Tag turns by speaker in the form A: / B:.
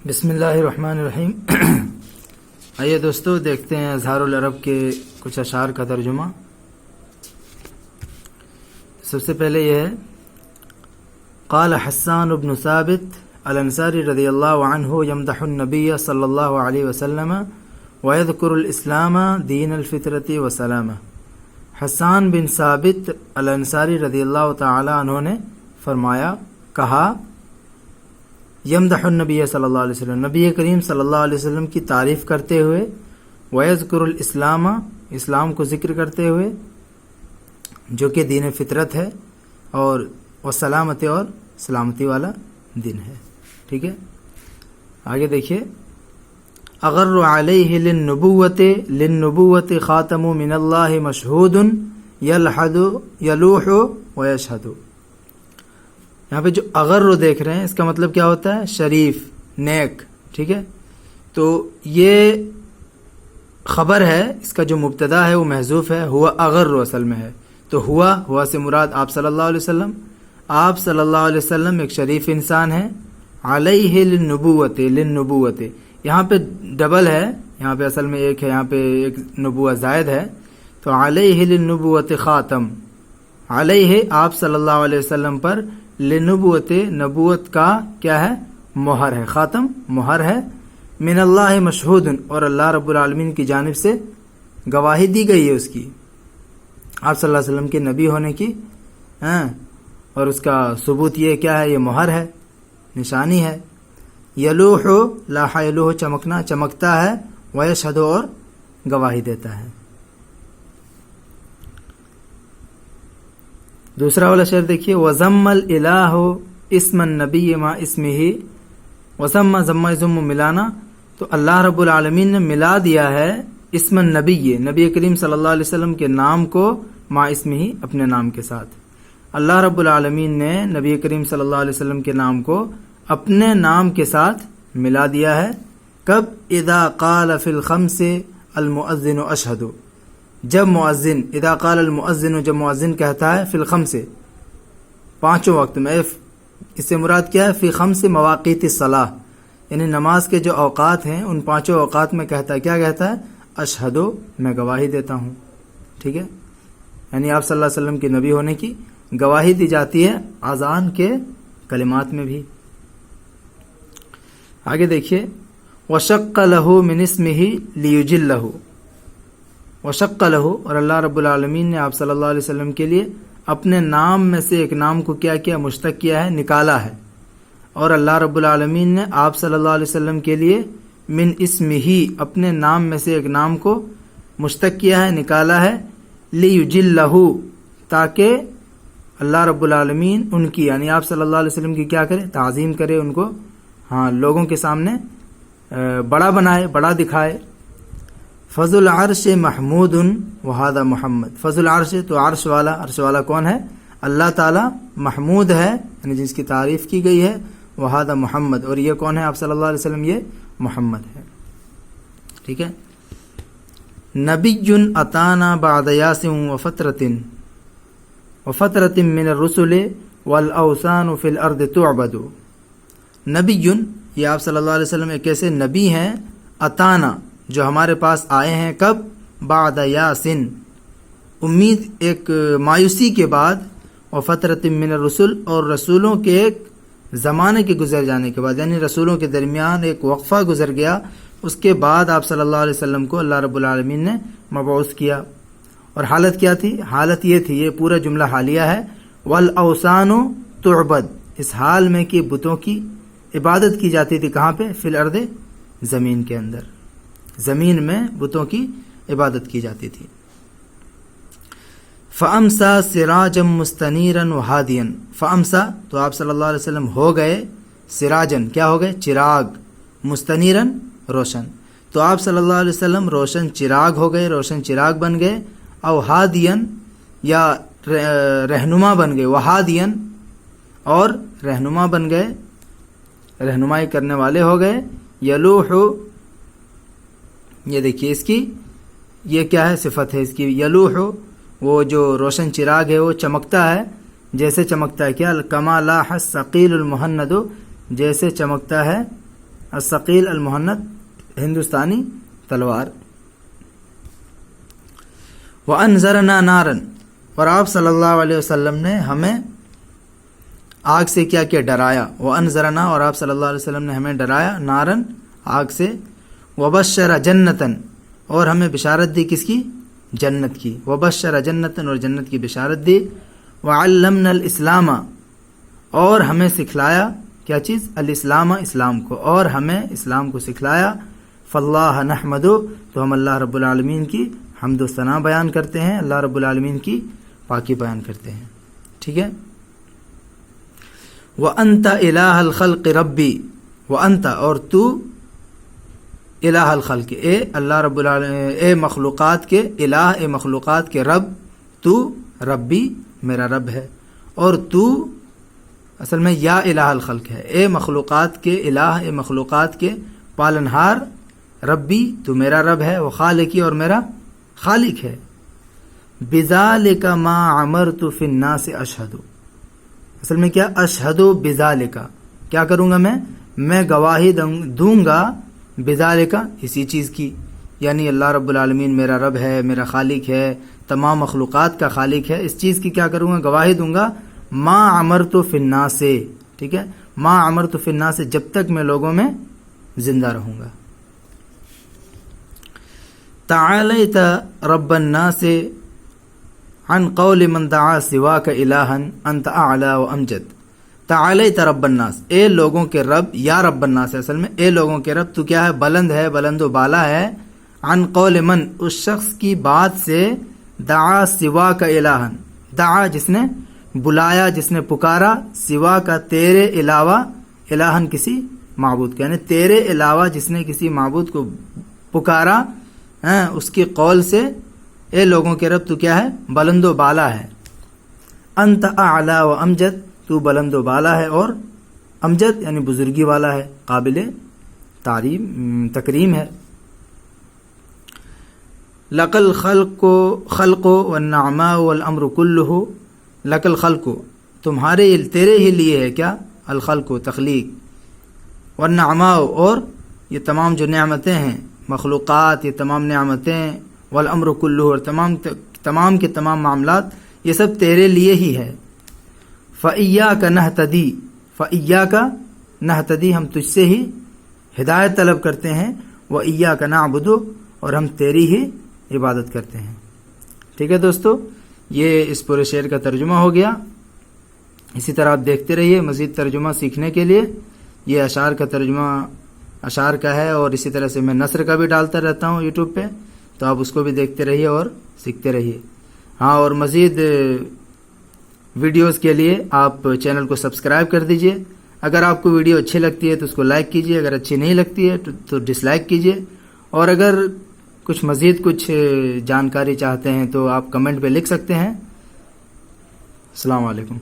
A: بسم اللہ الرحمن الرحیم۔ آئیے دوستو دیکھتے ہیں اظہار العرب کے کچھ اشعار کا ترجمہ۔ سب سے پہلے یہ ہے قال حسان بن ثابت الانصاری رضی اللہ عنہ یمدح النبی صلی اللہ علیہ وسلم ویذکر الاسلام دین الفطرت وسلامہ۔ حسان بن ثابت الانصاری رضی اللہ تعالی عنہ نے فرمایا، کہا یمدح النبی صلی اللہ علیہ وسلم، نبی کریم صلی اللہ علیہ وسلم کی تعریف کرتے ہوئے، ویذکر الاسلام، اسلام کو ذکر کرتے ہوئے جو کہ دین فطرت ہے، اور وسلامت اور سلامتی والا دن ہے۔ ٹھیک ہے، آگے دیکھیے اغر علیہ للنبوت خاتم من اللہ مشہود یلوح ویشہد۔ یہاں پہ جو اغر دیکھ رہے ہیں اس کا مطلب کیا ہوتا ہے؟ شریف، نیک۔ ٹھیک ہے، تو یہ خبر ہے، اس کا جو مبتدا ہے وہ محذوف ہے، ہوا اغر اصل میں ہے، تو ہوا سے مراد آپ صلی اللہ علیہ وسلم۔ آپ صلی اللہ علیہ وسلم ایک شریف انسان ہے، علیہ للنبوت یہاں پہ ڈبل ہے، یہاں پہ اصل میں ایک ہے، یہاں پہ ایک نبوت زائد ہے، تو علیہ للنبوت خاتم، علیہ آپ صلی اللہ علیہ وسلم پر، لنبوت نبوت کا کیا ہے؟ مہر ہے، خاتم مہر ہے، من اللہ مشہود اور اللہ رب العالمین کی جانب سے گواہی دی گئی ہے اس کی، آپ صلی اللہ علیہ وسلم کے نبی ہونے کی، اور اس کا ثبوت یہ کیا ہے؟ یہ مہر ہے، نشانی ہے۔ یلوح، لاح یلوح چمکنا، چمکتا ہے، ویشہد اور گواہی دیتا ہے۔ دوسرا والا شعر دیکھیے وَضَمَّ الْإِلَٰهُ اسْمَ النَّبِيِّ مَا اسْمِهِ، وَضَمَّ ضمّ ضم ملانا، تو اللہ رب العالمین نے ملا دیا ہے اسم النبی، نبی کریم صلی اللہ علیہ وسلم کے نام کو، ما اسمہ اپنے نام کے ساتھ۔ اللہ رب العالمین نے نبی کریم صلی اللہ علیہ وسلم کے نام کو اپنے نام کے ساتھ ملا دیا ہے۔ کب؟ اذا قال فی الخمس المؤذن اشہد، جب مؤذن، اذا قال المؤذن، جب مؤذن کہتا ہے فی الخمس پانچوں وقت میں، اس سے مراد کیا ہے؟ فی خمس مواقیت الصلاۃ، یعنی نماز کے جو اوقات ہیں ان پانچوں اوقات میں کہتا ہے، کیا کہتا ہے؟ اشہدو، میں گواہی دیتا ہوں۔ ٹھیک ہے، یعنی آپ صلی اللہ علیہ وسلم کے نبی ہونے کی گواہی دی جاتی ہے اذان کے کلمات میں بھی۔ آگے دیکھیے وشق لہ من اسمہ لیجلہ، وشق لہ، اور اللہ رب العالمین نے آپ صلی اللہ علیہ وسلم کے لیے اپنے نام میں سے ایک نام کو کیا کیا؟ مشتق کیا ہے، نکالا ہے، اور اللہ رب العالمین نے آپ صلی اللہ علیہ وسلم کے لیے من اسمہ، اپنے نام میں سے ایک نام کو مشتق کیا ہے، نکالا ہے، لیجلہ، تاکہ اللہ رب العالمین ان کی، یعنی آپ صلی اللہ علیہ وسلم کی کیا کرے؟ تعظیم کرے، ان کو لوگوں کے سامنے بڑا بنائے، بڑا دکھائے۔ فضل العرش محمود وہذا محمد، فضل العرش تو عرش والا، عرش والا کون ہے؟ اللہ تعالی، محمود ہے یعنی جس کی تعریف کی گئی ہے، وہذا محمد، اور یہ کون ہے؟ آپ صلی اللہ علیہ وسلم، یہ محمد ہے۔ ٹھیک ہے، نبی اتانا بعد یاس وفترۃ من الرسل والاوثان فی الارض تعبد۔ نبی، یہ آپ صلی اللہ علیہ وسلم ایک ایسے نبی ہیں، اتانا، جو ہمارے پاس آئے ہیں، کب؟ بعد یاسن، امید ایک مایوسی کے بعد، وفترۃ من الرسل، اور رسولوں کے ایک زمانے کے گزر جانے کے بعد، یعنی رسولوں کے درمیان ایک وقفہ گزر گیا، اس کے بعد آپ صلی اللہ علیہ وسلم کو اللہ رب العالمین نے مبعوث کیا۔ اور حالت کیا تھی؟ حالت یہ تھی، یہ پورا جملہ حالیہ ہے، والاوثان تعبد، اس حال میں کہ بتوں کی عبادت کی جاتی تھی، کہاں پہ؟ فی الارض، زمین کے اندر، زمین میں بتوں کی عبادت کی جاتی تھی۔ فَأَمْسَى سِرَاجًا مُسْتَنِيرًا وَهَادِيًا، فَأَمْسَى تو آپ صلی اللہ علیہ وسلم ہو گئے، سراجن کیا ہو گئے؟ چراغ، مستنیرن روشن، تو آپ صلی اللہ علیہ وسلم روشن چراغ ہو گئے، روشن چراغ بن گئے، او ہادین، یا رہنما بن گئے، وہادین، اور رہنما بن گئے، رہنمائی کرنے والے ہو گئے، یلوح، یہ دیکھیے اس کی یہ کیا ہے؟ صفت ہے اس کی، یلوح، وہ جو روشن چراغ ہے وہ چمکتا ہے، جیسے چمکتا ہے کیا؟ کما لاح الثقیل المہند، جیسے چمکتا ہے الثقیل المہند ہندوستانی تلوار. وَأَنذَرَنَا نَارًا، اور آپ صلی اللہ علیہ وسلم نے ہمیں آگ سے کیا کیا؟ ڈرایا. وَأَنذَرَنَا، اور آپ صلی اللہ علیہ وسلم نے ہمیں ڈرایا، نارن آگ سے. وَبَشَّرَ جَنَّةً، اور ہمیں بشارت دی کس کی؟ جنت کی. وَبَشَّرَ جَنَّةً، اور جنت کی بشارت دی. وَعَلَّمْنَا الْإِسْلَامَ، اور ہمیں سکھلایا کیا چیز؟ الاسلام، اسلام کو، اور ہمیں اسلام کو سکھلایا. فَاللَّهَ نَحْمَدُ، تو ہم اللہ رب العالمین کی حمد و ثنا بیان کرتے ہیں، اللہ رب العالمین کی پاکی بیان کرتے ہیں. ٹھیک ہے. وَأَنْتَ إِلَٰهَ الْخَلْقِ رَبِّي، وَأَنْتَ، اور تو، الہ الخلق، اے اللہ رب العالمین، اے مخلوقات کے الہ، اے مخلوقات کے رب، تو ربی، میرا رب ہے. اور تو اصل میں یا الہ الخلق ہے، اے مخلوقات کے الہ، اے مخلوقات کے پالنہار، ربی، تو میرا رب ہے، وہ خالقی، اور میرا خالق ہے. بذالک ما عمرت فی الناس اشہد، اصل میں کیا؟ اشہد بذالک، کیا کروں گا میں گواہی دوں گا، بذالک، اسی چیز کی، یعنی اللہ رب العالمین میرا رب ہے، میرا خالق ہے، تمام مخلوقات کا خالق ہے. اس چیز کی کیا کروں گا؟ گواہی دوں گا. ما عمرت فی الناس، ٹھیک ہے، ما عمرت فی الناس، جب تک میں لوگوں میں زندہ رہوں گا. تعالیت رب الناس عن قول من دعا سواک الہا انت اعلی و امجد. تعالیت رب الناس، اے لوگوں کے رب، یا رب الناس ہے اصل میں، اے لوگوں کے رب، تو کیا ہے؟ بلند ہے، بلند و بالا ہے. عن قول من، اس شخص کی بات سے، دعا سواک الہا، دعا جس نے بلایا، جس نے پکارا، سوا کا تیرے علاوہ، الہن کسی معبود کا، یعنی تیرے علاوہ جس نے کسی معبود کو پکارا، اس کی قول سے، اے لوگوں کے رب تو کیا ہے؟ بلند و بالا ہے. انت اعلی و امجد، تو بلند و بالا ہے اور امجد یعنی بزرگی والا ہے، قابل تکریم ہے. لک الخلق والنعماء والامر کلہ، لک الخلق، تمہارے، تیرے ہی لیے ہے کیا؟ الخلق، تخلیق، والنعماء، اور یہ تمام جو نعمتیں ہیں، مخلوقات، یہ تمام نعمتیں، والامر کلہ، اور تمام کے تمام معاملات، یہ سب تیرے لیے ہی ہے. فَإِيَّاكَ نَهْتَدِي، فَإِيَّاكَ نَهْتَدِي، ہم تجھ سے ہی ہدایت طلب کرتے ہیں. وَإِيَّاكَ نَعْبُدُ، اور ہم تیری ہی عبادت کرتے ہیں. ٹھیک ہے دوستو، یہ اس پورے شعر کا ترجمہ ہو گیا. اسی طرح آپ دیکھتے رہیے مزید ترجمہ سیکھنے کے لیے. یہ اشعار کا ترجمہ اشعار کا ہے، اور اسی طرح سے میں نثر کا بھی ڈالتا رہتا ہوں یوٹیوب پہ، تو آپ اس کو بھی دیکھتے رہیے اور سیکھتے رہیے. ہاں، اور مزید ویڈیوز کے لیے آپ چینل کو سبسکرائب کر دیجئے. اگر آپ کو ویڈیو اچھی لگتی ہے تو اس کو لائک کیجئے، اگر اچھی نہیں لگتی ہے تو ڈس لائک کیجئے. اور اگر مزید کچھ جانکاری چاہتے ہیں تو آپ کمنٹ پہ لکھ سکتے ہیں. السلام علیکم.